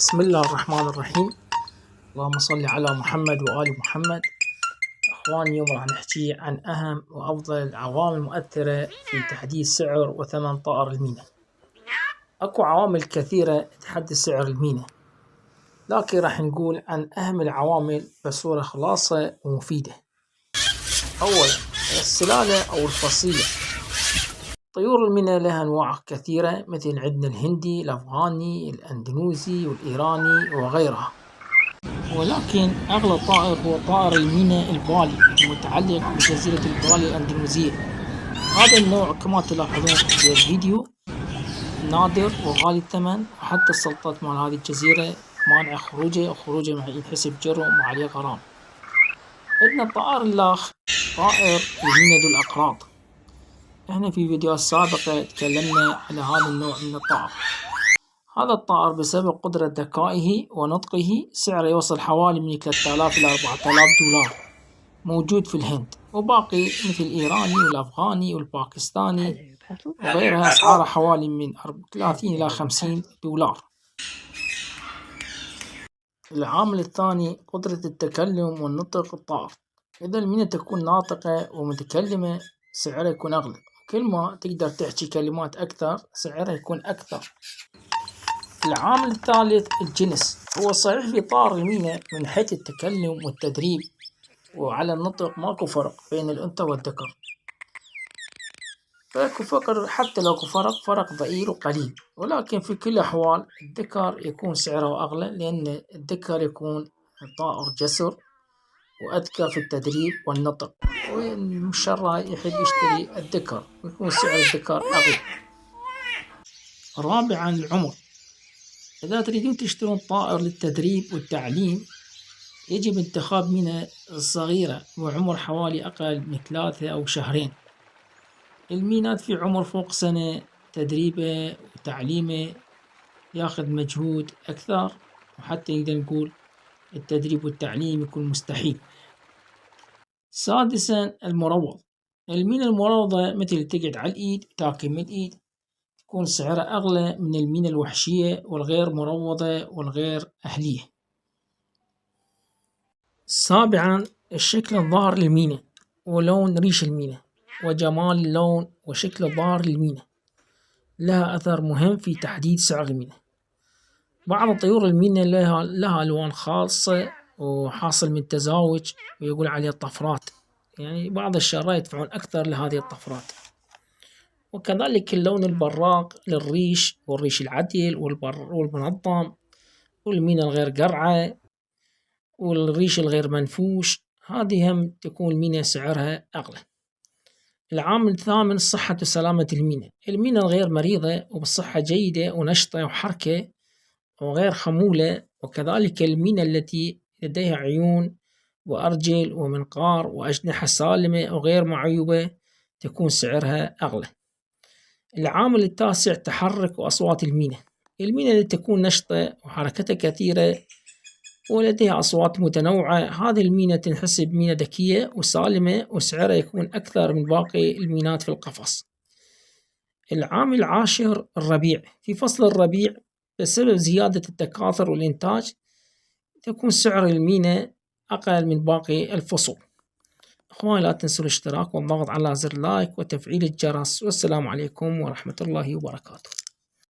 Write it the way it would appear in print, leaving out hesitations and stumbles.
بسم الله الرحمن الرحيم. اللهم صل على محمد وآل محمد. أخواني، اليوم راح نحكي عن أهم وأفضل العوامل المؤثرة في تحديد سعر وثمن طائر المينا. أكو عوامل كثيرة تحدد سعر المينا، لكن راح نقول عن أهم العوامل بصورة خلاصة ومفيدة. أولا، السلالة أو الفصيلة. طيور المينا لها أنواع كثيرة، مثل عندنا الهندي، الأفغاني، الأندونيسي والإيراني وغيرها، ولكن أغلى طائر هو طائر المينا البالي المتعلق بجزيرة البالي الأندونيسية. هذا النوع كما تلاحظون في الفيديو نادر وغالي الثمن، وحتى السلطات مال هذه الجزيرة مانع خروجه، أو خروجه مع ينحسب جرم وعليه غرام. عندنا طائر اللاخ، طائر المينا ذو الأقراط. احنا في فيديوهات سابقة تكلمنا على هذا النوع من الطائر. هذا الطائر بسبب قدرة ذكائه ونطقه سعره يوصل حوالي من 3000 إلى 4000 دولار. موجود في الهند، وباقي مثل الإيراني والأفغاني والباكستاني وغيرها أسعاره حوالي من 30 إلى 50 دولار. العامل الثاني قدرة التكلم والنطق الطائر. إذا المينا تكون ناطقة ومتكلمة سعرها يكون أغلى، كل ما تقدر تحكي كلمات أكثر سعرها يكون أكثر. العامل الثالث الجنس. هو صحيح في طائر المينا من حيث التكلم والتدريب وعلى النطق ماكو فرق بين الأنثى والذكر، فاكو فقر، حتى لو فرق ضئيل وقليل، ولكن في كل الأحوال الذكر يكون سعره أغلى، لأن الذكر يكون طائر جسر وأذكى في التدريب والنطق، والمشرع يحب يشتري الذكر ويكون سعر الذكر أغلى. رابعا العمر. إذا تريدون تشترون طائر للتدريب والتعليم يجب انتخاب مينا صغيرة وعمر حوالي أقل من 3 أو شهرين. المينات في عمر فوق سنة تدريبه وتعليمه ياخذ مجهود أكثر، وحتى نقدر نقول التدريب والتعليم يكون مستحيل. سادسا المروض. المينا المروضة مثل تقعد على الإيد وتاكل من الإيد تكون سعرها أغلى من المينا الوحشية والغير مروضة والغير أهلية. سابعا الشكل الظاهر للمينا ولون ريش المينا وجمال اللون وشكل الظاهر للمينا لها أثر مهم في تحديد سعر المينا. بعض طيور المينا لها ألوان خاصة وحاصل من تزاوج ويقول عليه طفرات، يعني بعض الشراء يدفعون أكثر لهذه الطفرات. وكذلك اللون البراق للريش، والريش العديل والمنظم، والمينا الغير قرعة، والريش الغير منفوش، هذه هم تكون المينا سعرها أغلى. العامل الثامن صحة وسلامة المينا. المينا الغير مريضة وبصحة جيدة ونشطة وحركة وغير خمولة، وكذلك المينا التي لديها عيون وأرجل ومنقار وأجنحة سالمة وغير معيوبة تكون سعرها أغلى. العامل التاسع تحرك وأصوات المينا. المينا اللي تكون نشطة وحركتها كثيرة ولديها أصوات متنوعة، هذه المينا تنحسب مينا ذكية وسالمة وسعرها يكون أكثر من باقي المينات في القفص. العامل العاشر الربيع. في فصل الربيع بسبب زيادة التكاثر والإنتاج تكون سعر المينا أقل من باقي الفصول. أخواني، لا تنسوا الاشتراك والضغط على زر لايك وتفعيل الجرس، والسلام عليكم ورحمة الله وبركاته.